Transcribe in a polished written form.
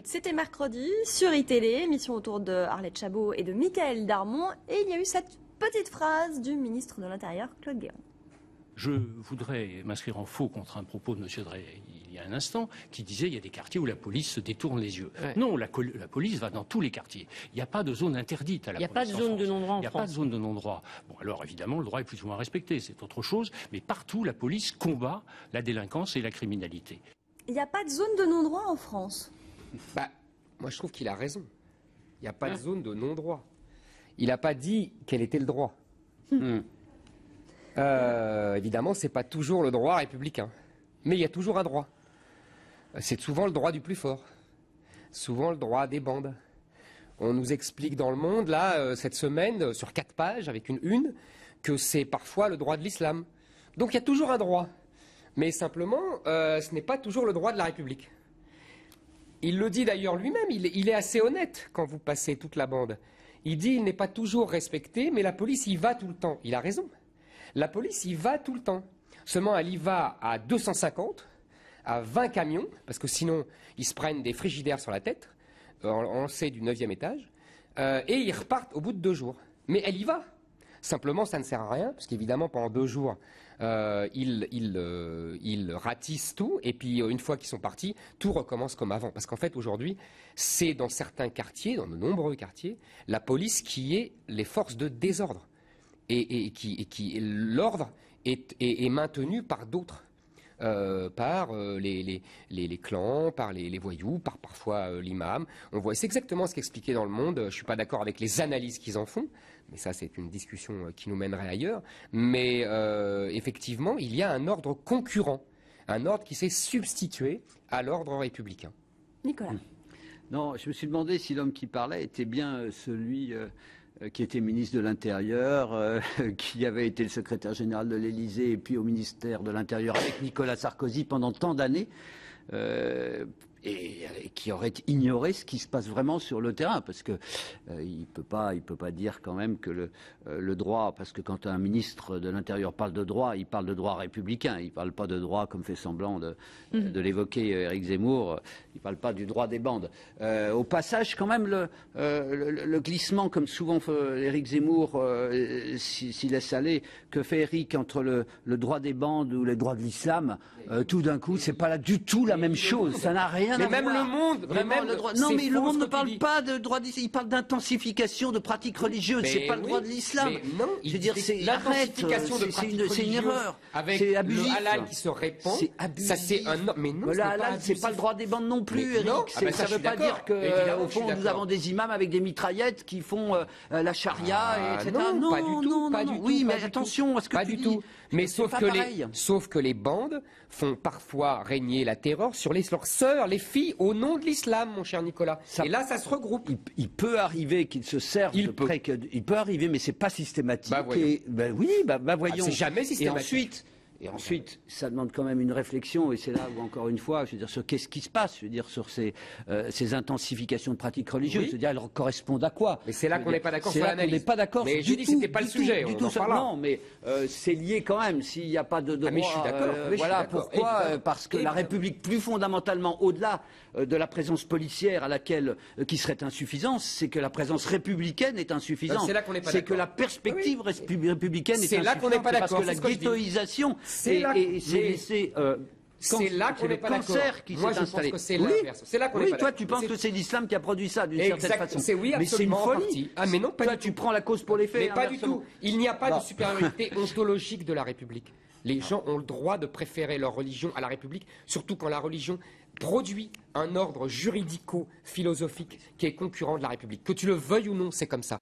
C'était mercredi sur iTélé, émission autour de Arlette Chabot et de Michaël Darmon. Et il y a eu cette petite phrase du ministre de l'Intérieur, Claude Guéant. Je voudrais m'inscrire en faux contre un propos de M. Drey il y a un instant, qui disait qu'il y a des quartiers où la police se détourne les yeux. Ouais. Non, la police va dans tous les quartiers. Il n'y a pas de zone interdite à la police. Il n'y a pas de zone de non-droit en France. Il n'y a pas de zone de non-droit. Bon, alors évidemment, le droit est plus ou moins respecté, c'est autre chose. Mais partout, la police combat la délinquance et la criminalité. Il n'y a pas de zone de non-droit en France. Moi je trouve qu'il a raison. Il n'y a pas de zone de non-droit. Il n'a pas dit quel était le droit. Évidemment, c'est pas toujours le droit républicain. Mais il y a toujours un droit. C'est souvent le droit du plus fort. Souvent le droit des bandes. On nous explique dans Le Monde, là, cette semaine, sur 4 pages, avec une une, que c'est parfois le droit de l'islam. Donc il y a toujours un droit. Mais simplement, ce n'est pas toujours le droit de la République. Il le dit d'ailleurs lui-même, il est assez honnête quand vous passez toute la bande. Il dit il n'est pas toujours respecté, mais la police y va tout le temps. Il a raison. La police y va tout le temps. Seulement, elle y va à 250, à 20 camions, parce que sinon, ils se prennent des frigidaires sur la tête, on sait du 9e étage, et ils repartent au bout de 2 jours. Mais elle y va. Simplement, ça ne sert à rien, parce qu'évidemment, pendant 2 jours, ils ratissent tout, et puis une fois qu'ils sont partis, tout recommence comme avant. Parce qu'en fait, aujourd'hui, c'est dans certains quartiers, dans de nombreux quartiers, la police qui est les forces de désordre. Et l'ordre est maintenu par d'autres. Par les clans, par les voyous, par parfois l'imam. On voit, c'est exactement ce qu'expliquait dans Le Monde. Je ne suis pas d'accord avec les analyses qu'ils en font, mais ça c'est une discussion qui nous mènerait ailleurs. Mais effectivement, il y a un ordre concurrent, un ordre qui s'est substitué à l'ordre républicain. Nicolas. Non, je me suis demandé si l'homme qui parlait était bien celui qui était ministre de l'Intérieur, qui avait été le secrétaire général de l'Élysée et puis au ministère de l'Intérieur avec Nicolas Sarkozy pendant tant d'années, et qui aurait ignoré ce qui se passe vraiment sur le terrain, parce que il peut pas dire quand même que le droit, parce que quand un ministre de l'Intérieur parle de droit, il parle de droit républicain, il parle pas de droit comme fait semblant de l'évoquer Éric Zemmour, il parle pas du droit des bandes. Au passage, quand même, le glissement, comme souvent Éric Zemmour s'y laisse aller, que fait Éric entre le droit des bandes ou les droits de l'islam, tout d'un coup, c'est pas là du tout la même chose, ça n'a rien. Mais même Le Monde, non, mais Le Monde ne parle pas de droit d'islam, il parle d'intensification de pratiques religieuses, c'est pas le droit de l'islam. Non, je veux dire, c'est l'intensification de pratiques religieuses, c'est une erreur. Avec le halal qui se répand, ça c'est un. Mais non, le halal, c'est pas le droit des bandes non plus, Eric. Ça veut pas dire que, au fond, nous avons des imams avec des mitraillettes qui font la charia, etc. Non, pas du tout. Oui, mais attention à ce que tu dis. Pas du tout. Mais sauf que les bandes font parfois régner la terreur sur leurs sœurs, les filles, au nom de l'islam, mon cher Nicolas. Et là, ça se regroupe. Il peut arriver qu'ils se servent il peut arriver, mais c'est pas systématique. Voyons. C'est jamais systématique. Et ensuite, ça demande quand même une réflexion, et c'est là où, encore une fois, je veux dire, sur qu'est-ce qui se passe, je veux dire, sur ces intensifications de pratiques religieuses, je veux dire, elles correspondent à quoi? Mais c'est là qu'on n'est pas d'accord sur l'analyse. On n'est pas d'accord. Mais je dis, c'était pas le sujet. Du tout, non, mais c'est lié quand même. S'il n'y a pas de droit, mais je suis d'accord. Voilà pourquoi, parce que la République, plus fondamentalement, au-delà de la présence policière à laquelle qui serait insuffisante, c'est que la présence républicaine est insuffisante. C'est là qu'on n'est pas d'accord. C'est que la perspective républicaine est insuffisante. C'est là qu'on n'est pas d'accord. Parce que la ghettoïsation c'est là qu'on n'est pas d'accord. Moi, je pense que c'est l'inverse. C'est là qu'on n'est pas d'accord. Toi, tu penses que c'est l'islam qui a produit ça, d'une certaine façon. Mais c'est une folie. Mais non, pas du tout. Tu prends la cause pour les faits. Mais pas du tout. Il n'y a pas de supériorité ontologique de la République. Les gens ont le droit de préférer leur religion à la République, surtout quand la religion produit un ordre juridico-philosophique qui est concurrent de la République. Que tu le veuilles ou non, c'est comme ça.